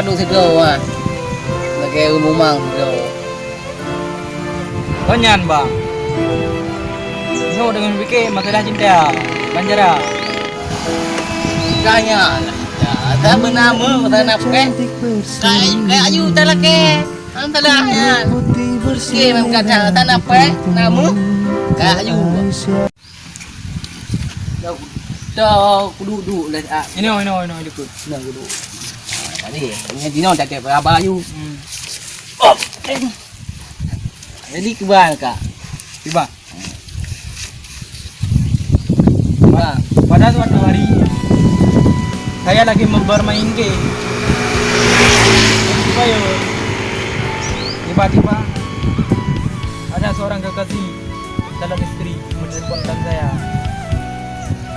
paduk sido ah. Pakai umumang sido. Konyan bang. No dengan bikin masalah cinta. Banjara. Kaya lah. Tak bernama tak nak pakai. Kayak ayu tak laki. Antara ya. Okey memang kata tak nak pakai nama. Kayak ayu. Dah duduk lah. Ini ikut. Nah duduk. Tadi ini dino tak kira berapa ayu. Oh. Jadi kebal kak. Tiba. Bang. Pada suatu hari saya lagi bermain game. Tiba-tiba ada seorang kekasih dalam istri menelponkan saya.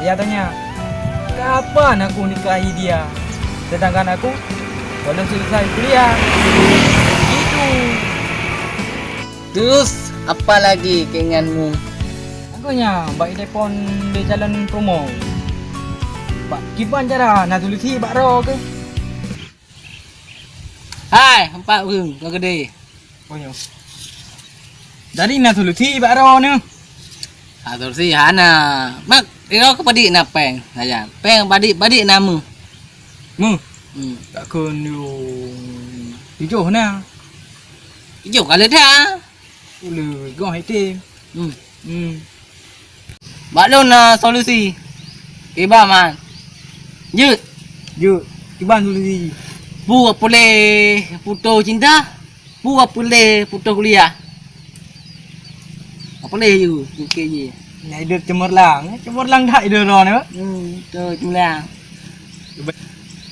Dia tanya, kapan aku nikahi dia? Sedangkan aku belum selesai kuliah. Itu. Terus apa lagi keinginanmu? Agaknya bak telepon di jalan promo. Bak kiban cara nak solusi bak ro ke? Hai, empat bung, kau gede. Ponyo. Dari nak solusi bak ro ni. Atur si Hana. Mak, kau kepadik na peng. Saya. Peng badik nama. Mu, Hmm. tak kun yo. Hijau na. Hijau kali dah. Ulu go hitim. Hmm. Maklum na solusi. Iba man. Jut. Yo, kiban solusi. Bu boleh putus cinta. Bu boleh putus kuliah. Apa boleh you? Okey je. Nyai ide cemerlang dah ide ro ni. Tu jumlah.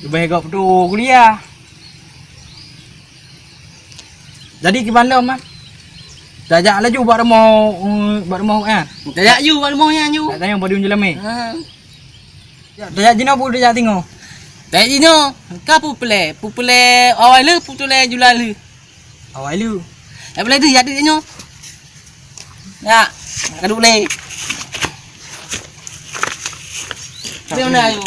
Lebih gak tu kuliah. Jadi kiban lo mah. Tajak laju buat mau kan. Tajak you kalau maunya you. Tak tanya bodi unjul ame. Ha. Tajak jina bu tajak tengok. Tak jino. Ka pupule awal le pupule julal le. Awal lu. Tak boleh tu jadi jino. Ya, kaduk le. Dia mana you?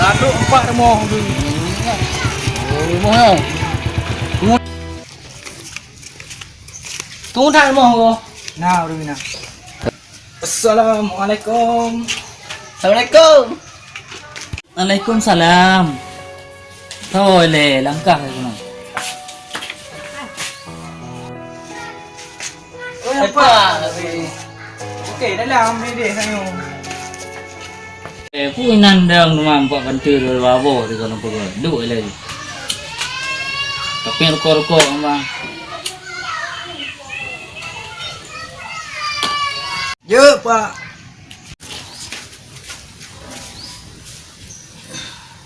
Aduk empat rumah tu. Rumah. Tunggu tak rumah kau. Nah, udah mina. Assalamualaikum. Assalamualaikum. Waalaikumsalam. Tole, langkah ke Apa? Okey, dah lah ambil dia saya. Pui nandang mampak kantor babo di kono pun. Duk lagi. Tapi rokok ambang. Yo, Pak.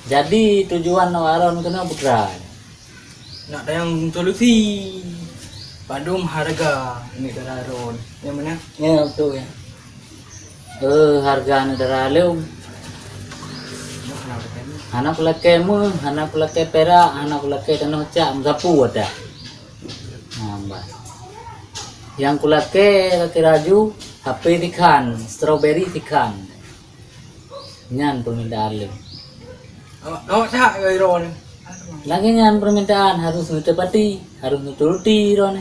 Jadi tujuan nawaran kena bukan. Nak ada yang solusi. Padum harga ini dararon. Yang mana? Ya betul ya. Harga negara leum. Anak pelake mu, anak pelake perak, anak pelake tanah cak, msapu ada. Nambah. Yang kulake kaki raju, HP tikan, strawberry tikan. Nyan permintaan leum. Awak tak ke ron? Lagi nyan permintaan harus ditepati, harus dituruti ron.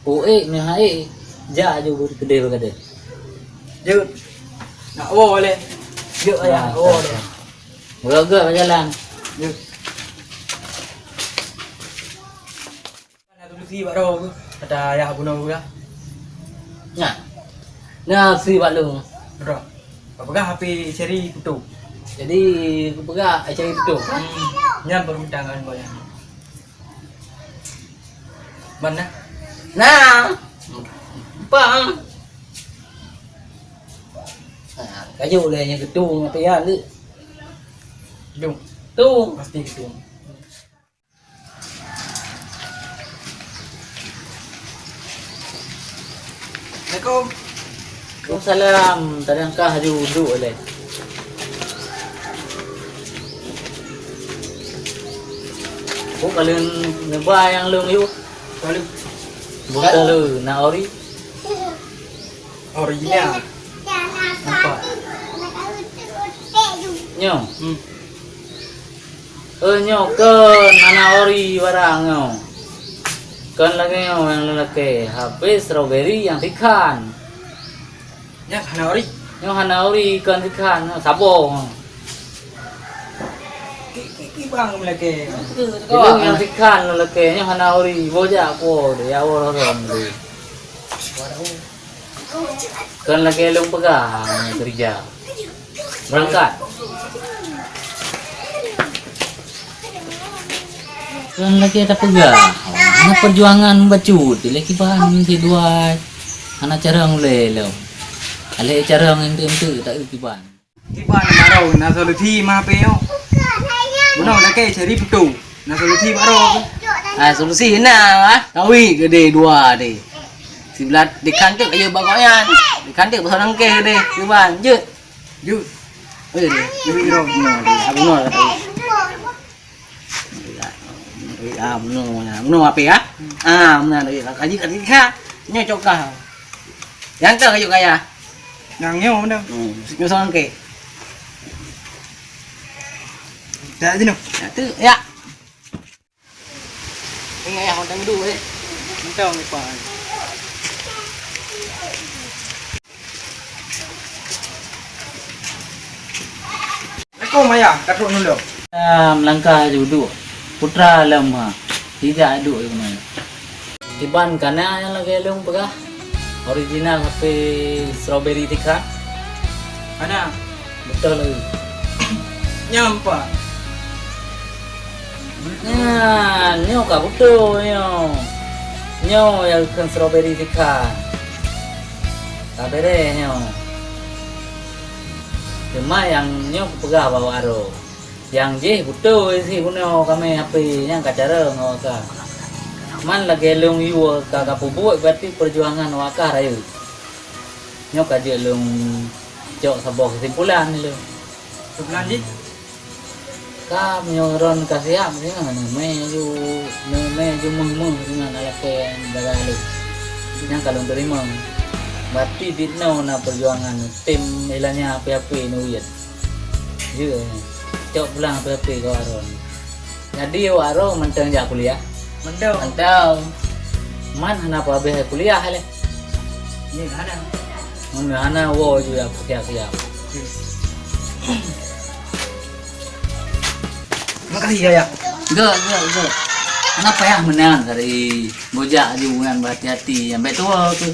Poe ni hae, ja aju gede bagade. Yo. Nak boleh. Yo ayah, boleh. Gak berjalan. Yo. Nak solusi Pak Ro tu. Kata ayah guna juga. Nah. Nah, si Pak Long. Ro. Apakah HP seri putu? Jadi aku pegang cari itu. Nyan permintaan kau yang. Mana? Nah. Bang. Ah, kayu le yang gedung apa ya lu? Dung. Tu. Pasti gedung. Assalamualaikum. Waalaikumsalam. Tadangkah duduk oleh. Kung kalian ngebayang lang yun. Kalau Betul na ori. Original. Nampak. Nyo. Nyo kan anak ori barang nyo. Kan lagi nyo yang lelaki habis strawberry yang ikan. Ya, hana ori. Nyo hana ori kan ikan sabong. Bang lelaki. Itu yang ikan lelaki nyo hana ori boja ko de ya oro rom de. Kan lagi long pegang kerja. Berangkat. Kan lagi ada pegang. Anak perjuangan bacut, lagi bahan di dua. Anak carang lelo. Ale carang ente tak kiban. Kiban marau na solusi ma peo. Buno lelaki cari putu. Na solusi marau. Solusi na tawi gede dua deh. Sebelah di kantik aja bagoyan. Di kantik pasal nangke deh. Kiban je. Ju. Deh. Lebih ro. Aku nol kata. Benar apa ya? Benar kaji kah? Nyocok kah? Yang ke kayu kaya? Yang nyaw mana? Nyosong ke? Tak jenuh. Tu ya. Ingat ya, hontan dulu eh. Entah ni pa. Aku maya, katruk nulu. Melangkah duduk. Putra lama. Tidak duduk yang mana. Kiban karena yang lagi long pegah. Original HP strawberry tikar. Ana, Betul lagi. nyampa. Nah, nyo ka betul nyo. Nyo yang kan strawberry tikar. Tak bere nyo. Cuma yang nyo pegah bawa aro. Yang je betul sih puno kami HP nya kacara ngoka. Man lagi long yu ka buat berarti perjuangan wakar ayo. Nyo ka je long cok sabok kesimpulan ni lo. Sebelah ni. Ka nyoron kasiam ni kan meju mung dengan ala ken dagang lu. Yang kalau terima. Berarti ditno na perjuangan tim ilanya PHP nuit. Je. Cok pulang PHP kau aron. Jadi waro mentang jak kuliah. Mendau. Mantau. Man hana apa be kuliah le. Ni ada. Mun hana wo juga kerja. Makasih ya. Ge. Kenapa ya menang dari bojak juga berhati-hati sampai tua tu.